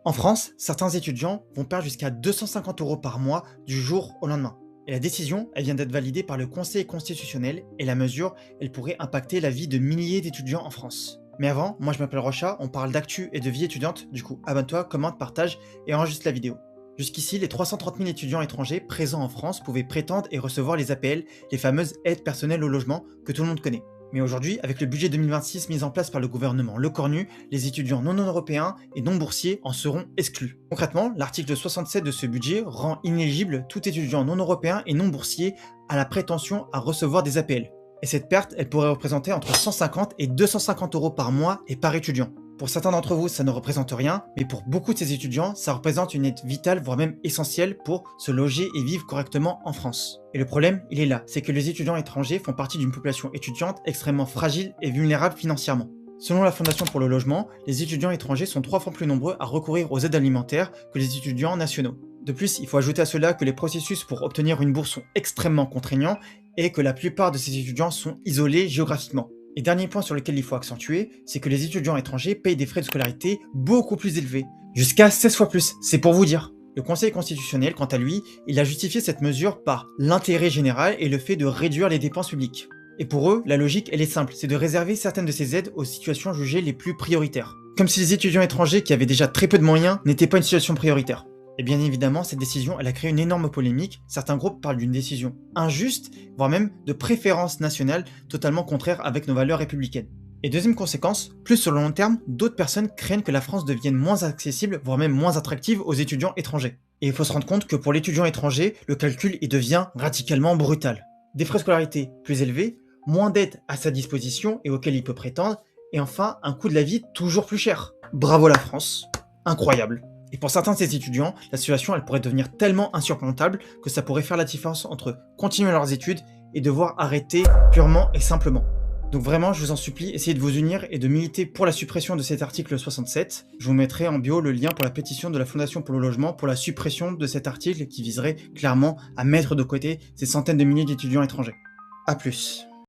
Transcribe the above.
En France, certains étudiants vont perdre jusqu'à 250 € par mois du jour au lendemain. Et la décision, elle vient d'être validée par le Conseil constitutionnel et la mesure, elle pourrait impacter la vie de milliers d'étudiants en France. Mais avant, moi je m'appelle Rocha, on parle d'actu et de vie étudiante, du coup abonne-toi, commente, partage et enregistre la vidéo. Jusqu'ici, les 330 000 étudiants étrangers présents en France pouvaient prétendre et recevoir les APL, les fameuses aides personnelles au logement que tout le monde connaît. Mais aujourd'hui, avec le budget 2026 mis en place par le gouvernement Lecornu, les étudiants non européens et non boursiers en seront exclus. Concrètement, l'article 67 de ce budget rend inéligible tout étudiant non européen et non boursier à la prétention à recevoir des APL. Et cette perte, elle pourrait représenter entre 150 et 250 € par mois et par étudiant. Pour certains d'entre vous, ça ne représente rien, mais pour beaucoup de ces étudiants, ça représente une aide vitale, voire même essentielle pour se loger et vivre correctement en France. Et le problème, il est là, c'est que les étudiants étrangers font partie d'une population étudiante extrêmement fragile et vulnérable financièrement. Selon la Fondation pour le logement, les étudiants étrangers sont 3 fois plus nombreux à recourir aux aides alimentaires que les étudiants nationaux. De plus, il faut ajouter à cela que les processus pour obtenir une bourse sont extrêmement contraignants et que la plupart de ces étudiants sont isolés géographiquement. Et dernier point sur lequel il faut accentuer, c'est que les étudiants étrangers payent des frais de scolarité beaucoup plus élevés, jusqu'à 16 fois plus, c'est pour vous dire. Le Conseil constitutionnel, quant à lui, il a justifié cette mesure par l'intérêt général et le fait de réduire les dépenses publiques. Et pour eux, la logique, elle est simple, c'est de réserver certaines de ces aides aux situations jugées les plus prioritaires. Comme si les étudiants étrangers qui avaient déjà très peu de moyens n'étaient pas une situation prioritaire. Et bien évidemment, cette décision, elle a créé une énorme polémique. Certains groupes parlent d'une décision injuste, voire même de préférence nationale totalement contraire avec nos valeurs républicaines. Et deuxième conséquence, plus sur le long terme, d'autres personnes craignent que la France devienne moins accessible, voire même moins attractive aux étudiants étrangers. Et il faut se rendre compte que pour l'étudiant étranger, le calcul il devient radicalement brutal. Des frais de scolarité plus élevés, moins d'aides à sa disposition et auxquelles il peut prétendre, et enfin un coût de la vie toujours plus cher. Bravo la France, incroyable. Et pour certains de ces étudiants, la situation elle pourrait devenir tellement insurmontable que ça pourrait faire la différence entre continuer leurs études et devoir arrêter purement et simplement. Donc vraiment, je vous en supplie, essayez de vous unir et de militer pour la suppression de cet article 67. Je vous mettrai en bio le lien pour la pétition de la Fondation pour le logement pour la suppression de cet article qui viserait clairement à mettre de côté ces centaines de milliers d'étudiants étrangers. A plus.